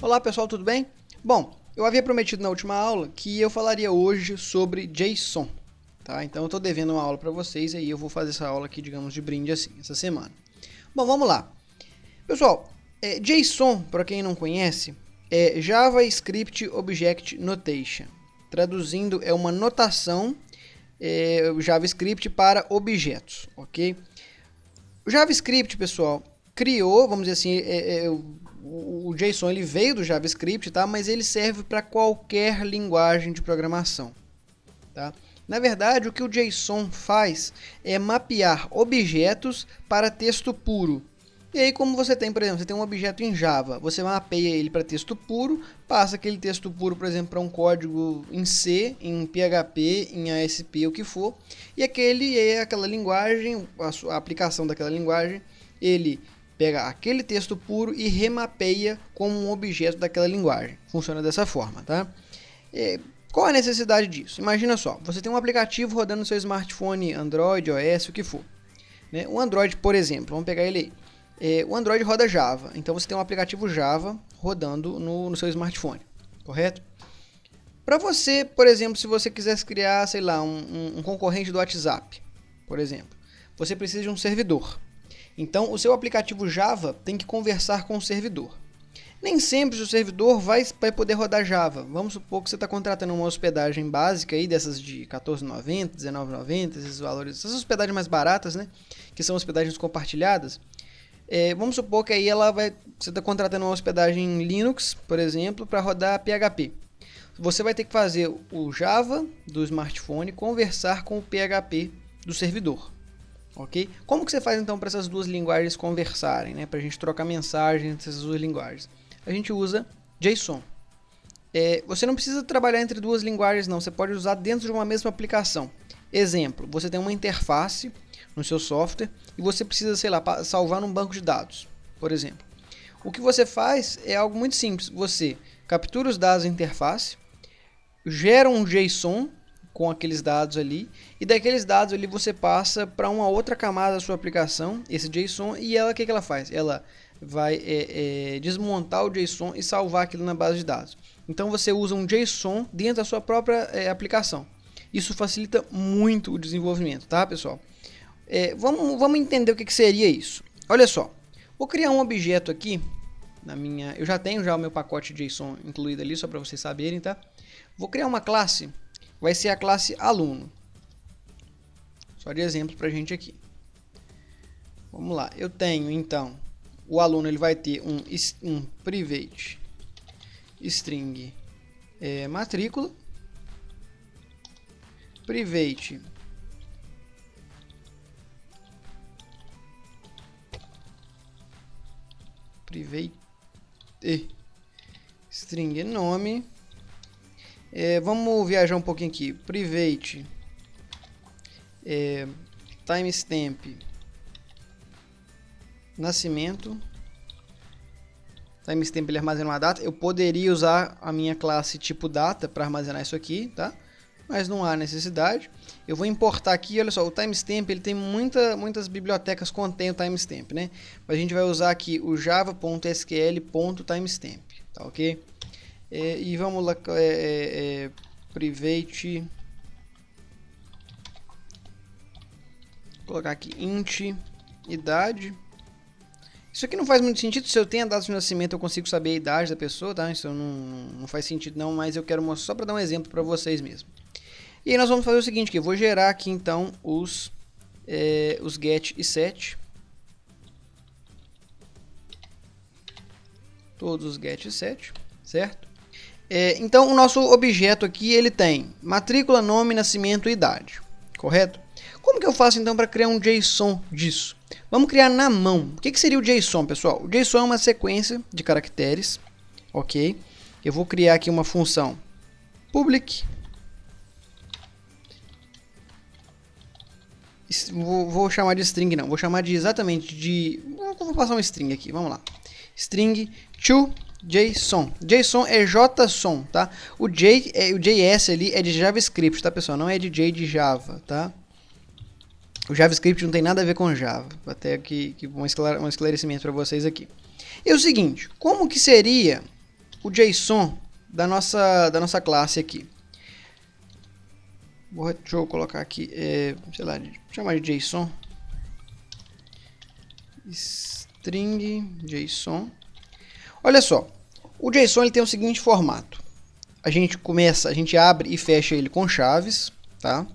Olá pessoal, tudo bem? Bom, eu havia prometido na última aula que eu falaria hoje sobre JSON, tá? Então eu estou devendo uma aula para vocês e aí eu vou fazer essa aula aqui, digamos, de brinde assim, essa semana. Bom, vamos lá. Pessoal, JSON, para quem não conhece, é JavaScript Object Notation. Traduzindo, é uma notação JavaScript para objetos, ok? O JavaScript, pessoal, criou, vamos dizer assim, o JSON ele veio do JavaScript, tá? Mas ele serve para qualquer linguagem de programação, tá? Na verdade, o que o JSON faz é mapear objetos para texto puro. E aí, como você tem, por exemplo, você tem um objeto em Java, você mapeia ele para texto puro, passa aquele texto puro, por exemplo, para um código em C, em PHP, em ASP, o que for, e aquela linguagem, a aplicação daquela linguagem, ele pega aquele texto puro e remapeia como um objeto daquela linguagem. Funciona dessa forma, tá? Qual a necessidade disso? Imagina só, você tem um aplicativo rodando no seu smartphone, Android, iOS, o que for. Né? O Android, por exemplo, vamos pegar ele aí. O Android roda Java, então você tem um aplicativo Java rodando no seu smartphone, correto? Para você, por exemplo, se você quisesse criar, sei lá, um concorrente do WhatsApp, por exemplo, você precisa de um servidor. Então, o seu aplicativo Java tem que conversar com o servidor. Nem sempre o servidor vai poder rodar Java. Vamos supor que você está contratando uma hospedagem básica aí, dessas de R$14,90, R$19,90, esses valores, essas hospedagens mais baratas, né? Que são hospedagens compartilhadas. Vamos supor que aí você está contratando uma hospedagem Linux, por exemplo, para rodar PHP. Você vai ter que fazer o Java do smartphone conversar com o PHP do servidor. Ok? Como que você faz então para essas duas linguagens conversarem, né? Para a gente trocar mensagem entre essas duas linguagens? A gente usa JSON. Você não precisa trabalhar entre duas linguagens, não. Você pode usar dentro de uma mesma aplicação. Exemplo, você tem uma interface no seu software e você precisa, sei lá, salvar num banco de dados, por exemplo. O que você faz é algo muito simples. Você captura os dados da interface, gera um JSON com aqueles dados ali, e daqueles dados ali você passa para uma outra camada da sua aplicação, esse JSON, e ela, o que ela faz? Ela vai desmontar o JSON e salvar aquilo na base de dados. Então você usa um JSON dentro da sua própria aplicação. Isso facilita muito o desenvolvimento, tá, pessoal? Vamos entender o que seria isso. Olha só, vou criar um objeto aqui, eu já tenho o meu pacote JSON incluído ali, só para vocês saberem, tá? Vou criar uma classe, vai ser a classe aluno. Só de exemplo pra gente aqui. Vamos lá, eu tenho então, o aluno ele vai ter um private string matrícula, private string nome. Vamos viajar um pouquinho aqui. Private timestamp nascimento. Timestamp ele armazena uma data. Eu poderia usar a minha classe tipo data para armazenar isso aqui, tá? Mas não há necessidade. Eu vou importar aqui, olha só, o timestamp ele tem muitas bibliotecas contém o timestamp, né? Mas a gente vai usar aqui o java.sql.timestamp, tá ok? E vamos lá, private, colocar aqui int idade. Isso aqui não faz muito sentido. Se eu tenho a data de nascimento eu consigo saber a idade da pessoa, tá? Isso não faz sentido não, mas eu quero mostrar só para dar um exemplo para vocês mesmo. E aí nós vamos fazer o seguinte, que eu vou gerar aqui então os get e set. Todos os get e set, certo? Então o nosso objeto aqui ele tem matrícula, nome, nascimento e idade, correto? Como que eu faço então para criar um JSON disso? Vamos criar na mão. O que seria o JSON, pessoal? O JSON é uma sequência de caracteres, ok? Eu vou criar aqui uma função public. Vou chamar de string não, vou chamar de vou passar um string aqui, vamos lá. String to JSON. JSON é JSON, tá? O JS ali é de JavaScript, tá, pessoal? Não é de J de Java, tá? O JavaScript não tem nada a ver com Java. Até aqui um esclarecimento para vocês aqui. E o seguinte, como que seria o JSON da nossa classe aqui. Deixa eu colocar aqui, sei lá, chamar de JSON. String JSON. Olha só, o JSON ele tem o seguinte formato. A gente abre e fecha ele com chaves, tá?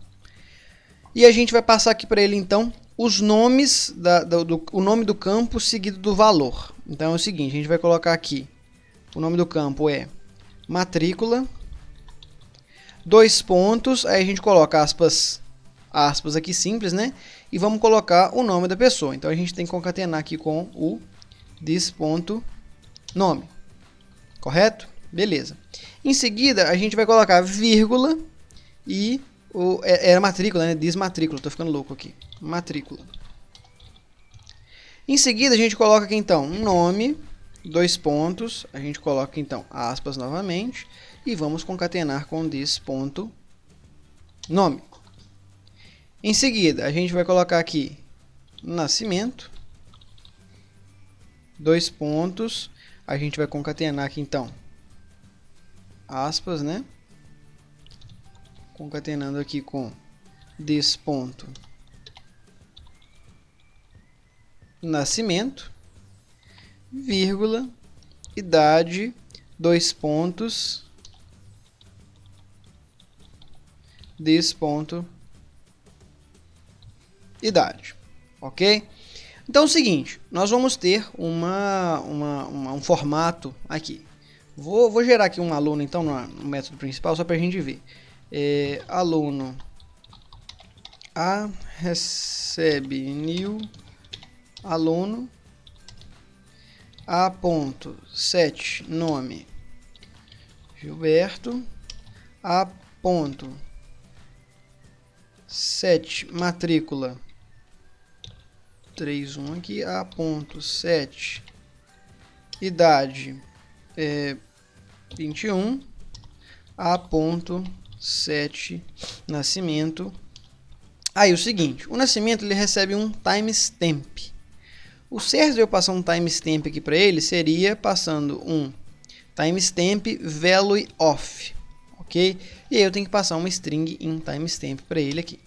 E a gente vai passar aqui para ele então os nomes o nome do campo seguido do valor. Então é o seguinte, a gente vai colocar aqui, o nome do campo é matrícula, 2 pontos, aí a gente coloca aspas aqui simples, né? E vamos colocar o nome da pessoa. Então a gente tem que concatenar aqui com o this.nome. Correto? Beleza. Em seguida, a gente vai colocar vírgula e era matrícula, né? Desmatrícula, tô ficando louco aqui. Matrícula. Em seguida, a gente coloca aqui então um nome, 2 pontos, a gente coloca então aspas novamente e vamos concatenar com this.nome. Em seguida, a gente vai colocar aqui nascimento, 2 pontos, a gente vai concatenar aqui então aspas, né? Concatenando aqui com this.nascimento, vírgula, idade, 2 pontos, this.idade, ok? Então é o seguinte, nós vamos ter um formato aqui. Vou gerar aqui um aluno então no método principal só para a gente ver. Aluno A recebe new aluno A.set nome Gilberto A.set matrícula 31 aqui A.set idade 21 A.set nascimento. Aí o seguinte, o nascimento ele recebe um timestamp. O certo de eu passar um timestamp aqui para ele seria passando um timestamp value of, ok? E aí eu tenho que passar uma string in timestamp para ele aqui.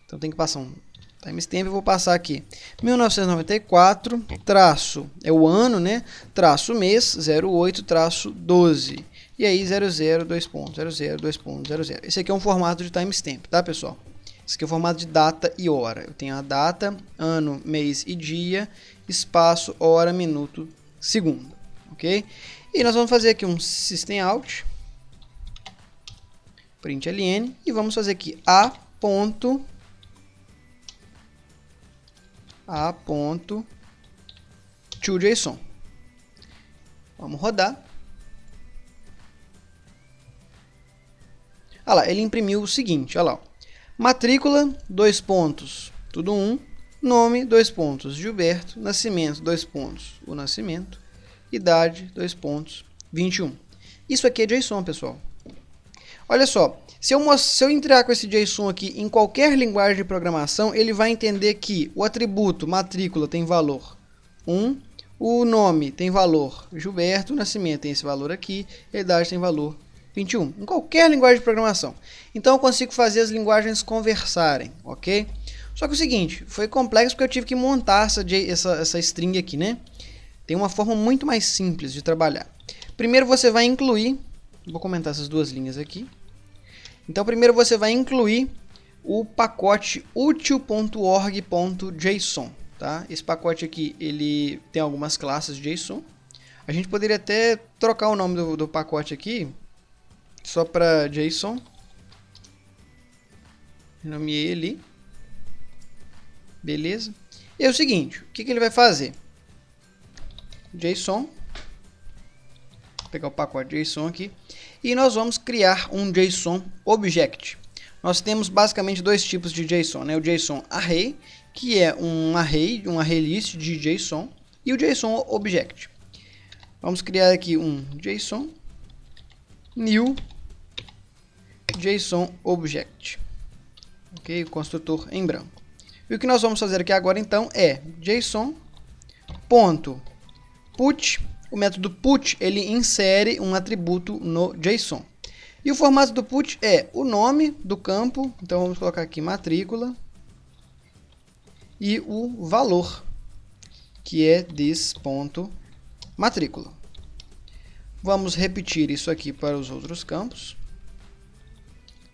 Então tem que passar um timestamp, eu vou passar aqui 1994, traço, é o ano, né? Traço mês, 08, traço 12. E aí 00, 2 pontos, 00, 2 pontos, 00. Esse aqui é um formato de timestamp, tá, pessoal? Esse aqui é o formato de data e hora. Eu tenho a data, ano, mês e dia, espaço, hora, minuto, segundo, ok? E nós vamos fazer aqui um systemout, println, e vamos fazer aqui a.toJSON. Vamos rodar. Olha lá, ele imprimiu o seguinte, olha lá. Matrícula, 2 pontos, tudo 1. Nome, 2 pontos, Gilberto. Nascimento, 2 pontos, o nascimento. Idade, 2 pontos, 21. Isso aqui é JSON, pessoal. Olha só, se eu entrar com esse JSON aqui em qualquer linguagem de programação, ele vai entender que o atributo matrícula tem valor 1, o nome tem valor Gilberto, o nascimento tem esse valor aqui, a idade tem valor 21. Em qualquer linguagem de programação. Então eu consigo fazer as linguagens conversarem, ok? Só que é o seguinte, foi complexo porque eu tive que montar essa string aqui, né? Tem uma forma muito mais simples de trabalhar. Primeiro você vai incluir, vou comentar essas duas linhas aqui. Então primeiro você vai incluir o pacote util.org.json, tá? Esse pacote aqui, ele tem algumas classes de JSON. A gente poderia até trocar o nome do pacote aqui, só para JSON. Nomeei ele. Beleza. E é o seguinte, o que ele vai fazer? JSON. Vou pegar o pacote JSON aqui. E nós vamos criar um JSON Object. Nós temos basicamente dois tipos de JSON, né? O JSON Array, que é um array list de JSON, e o JSON Object. Vamos criar aqui um JSON New JSON Object. Ok? O construtor em branco. E o que nós vamos fazer aqui agora então é JSON.put o método put ele insere um atributo no JSON. E o formato do put é o nome do campo, então vamos colocar aqui matrícula, e o valor, que é this.matrícula. Vamos repetir isso aqui para os outros campos.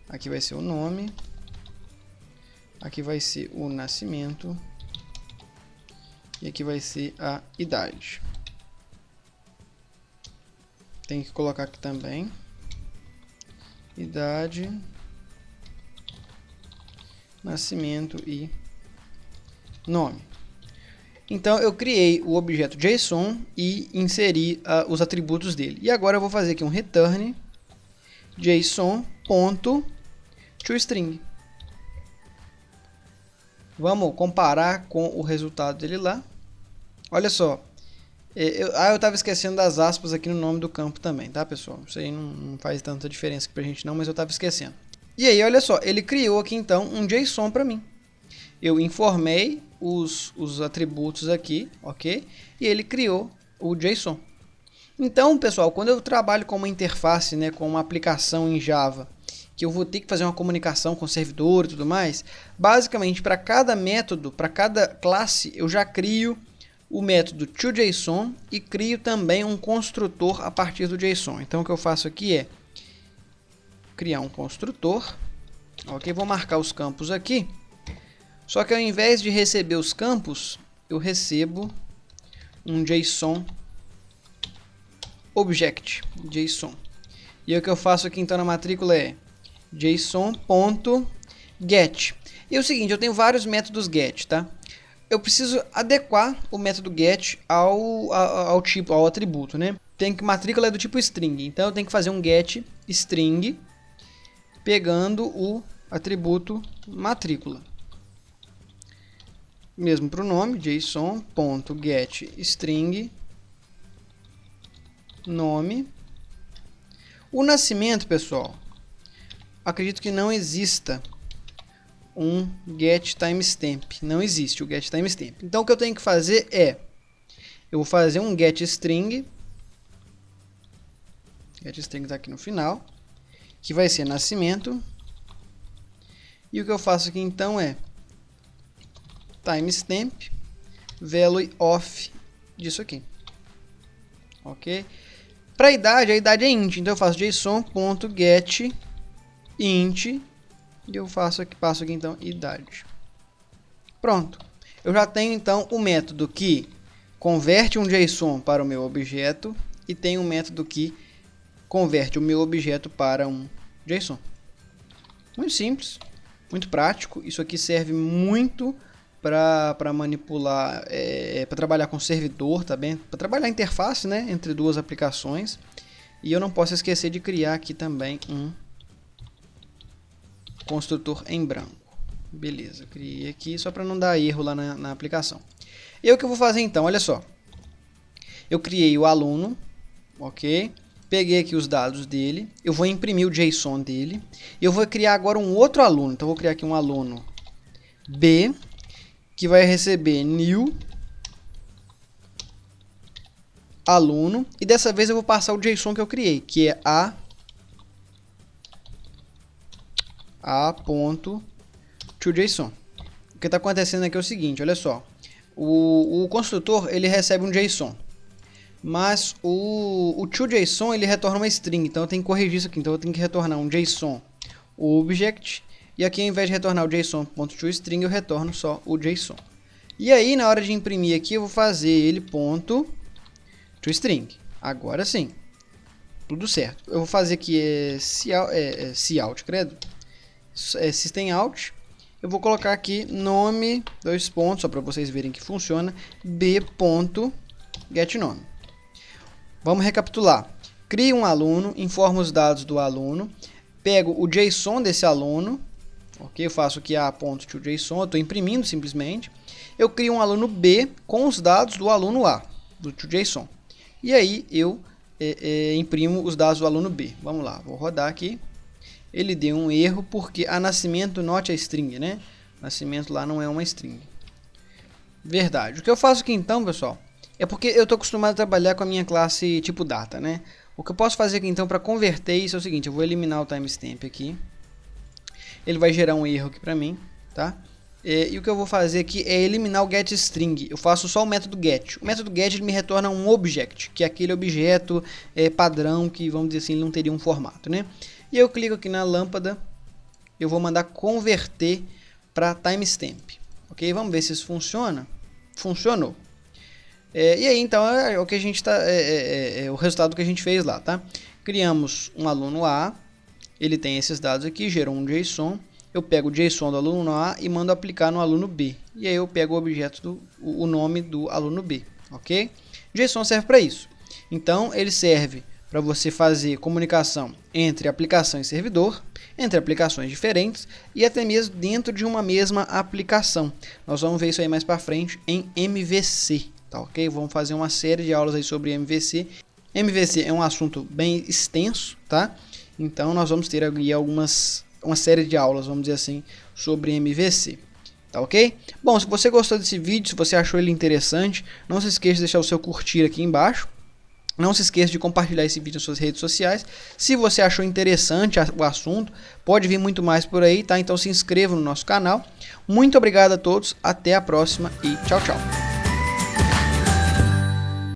Aqui vai ser o nome, aqui vai ser o nascimento, e aqui vai ser a idade. Tem que colocar aqui também idade, nascimento e nome. Então eu criei o objeto JSON e inseri os atributos dele. E agora eu vou fazer aqui um return JSON.toString. Vamos comparar com o resultado dele lá. Olha só. Eu estava esquecendo das aspas aqui no nome do campo também, tá, pessoal? Isso aí não faz tanta diferença pra gente não, mas eu estava esquecendo. E aí, olha só, ele criou aqui então um JSON para mim. Eu informei os atributos aqui, ok? E ele criou o JSON. Então, pessoal, quando eu trabalho com uma interface, né, com uma aplicação em Java, que eu vou ter que fazer uma comunicação com o servidor e tudo mais, basicamente para cada método, para cada classe, eu já crio o método toJSON e crio também um construtor a partir do JSON. Então o que eu faço aqui é criar um construtor, ok? Vou marcar os campos aqui, só que ao invés de receber os campos, eu recebo um JSON object, JSON. E o que eu faço aqui então na matrícula é JSON.get. E é o seguinte, eu tenho vários métodos get, tá? Eu preciso adequar o método get ao tipo, ao atributo, né? Tem que matrícula é do tipo string, então eu tenho que fazer um get string pegando o atributo matrícula. Mesmo para o nome, json.getString nome. O nascimento, pessoal, acredito que não exista um getTimestamp. Não existe o getTimestamp. Então o que eu tenho que fazer é, eu vou fazer um getString. GetString está aqui no final, que vai ser nascimento. E o que eu faço aqui então é timestamp value of disso aqui. Ok? Para a idade é int, então eu faço json.getInt e eu passo aqui então idade. Pronto. Eu já tenho então o método que converte um JSON para o meu objeto e tem um método que converte o meu objeto para um JSON. Muito simples, muito prático. Isso aqui serve muito para manipular, para trabalhar com servidor, tá bem? Para trabalhar a interface, né, entre duas aplicações. E eu não posso esquecer de criar aqui também um construtor em branco. Beleza, criei aqui só para não dar erro lá na aplicação. E o que eu vou fazer então? Olha só. Eu criei o aluno, ok? Peguei aqui os dados dele. Eu vou imprimir o JSON dele. E eu vou criar agora um outro aluno. Então eu vou criar aqui um aluno B, que vai receber new aluno. E dessa vez eu vou passar o JSON que eu criei, que é a.toJSON. O que está acontecendo aqui é o seguinte, olha só. O construtor ele recebe um JSON, mas o toJSON ele retorna uma string, então eu tenho que corrigir isso aqui. Então eu tenho que retornar um JSON object, e aqui ao invés de retornar o JSON.toString eu retorno só o JSON. E aí na hora de imprimir aqui eu vou fazer ele .toString. Agora sim, tudo certo. Eu vou fazer aqui cout, credo. System out. Eu vou colocar aqui nome, dois pontos, só para vocês verem que funciona, b.getNome. Vamos recapitular. Crio um aluno, informo os dados do aluno, pego o JSON desse aluno, ok? Eu faço aqui a.toJSON, eu estou imprimindo simplesmente. Eu crio um aluno B com os dados do aluno A, do toJSON. E aí eu imprimo os dados do aluno B. Vamos lá, vou rodar aqui. Ele deu um erro porque a nascimento not a string, né? Nascimento lá não é uma string. Verdade. O que eu faço aqui então, pessoal? É porque eu estou acostumado a trabalhar com a minha classe tipo data, né? O que eu posso fazer aqui então para converter isso é o seguinte, eu vou eliminar o timestamp aqui. Ele vai gerar um erro aqui para mim, tá? E o que eu vou fazer aqui é eliminar o getString. Eu faço só o método get. O método get ele me retorna um object, que é aquele objeto padrão que, vamos dizer assim, ele não teria um formato, né? E eu clico aqui na lâmpada, eu vou mandar converter para timestamp. Ok? Vamos ver se isso funciona. Funcionou. E aí então é o que a gente tá, o resultado que a gente fez lá, tá? Criamos um aluno A, ele tem esses dados aqui, gerou um JSON. Eu pego o JSON do aluno A e mando aplicar no aluno B. E aí eu pego o objeto, o nome do aluno B, ok? O JSON serve para isso. Então, ele serve para você fazer comunicação entre aplicação e servidor, entre aplicações diferentes e até mesmo dentro de uma mesma aplicação. Nós vamos ver isso aí mais para frente em MVC, tá ok? Vamos fazer uma série de aulas aí sobre MVC. MVC é um assunto bem extenso, tá? Então, nós vamos ter aqui uma série de aulas, vamos dizer assim, sobre MVC, tá ok? Bom, se você gostou desse vídeo, se você achou ele interessante, não se esqueça de deixar o seu curtir aqui embaixo. Não se esqueça de compartilhar esse vídeo nas suas redes sociais. Se você achou interessante o assunto, pode vir muito mais por aí, tá? Então se inscreva no nosso canal. Muito obrigado a todos, até a próxima e tchau, tchau.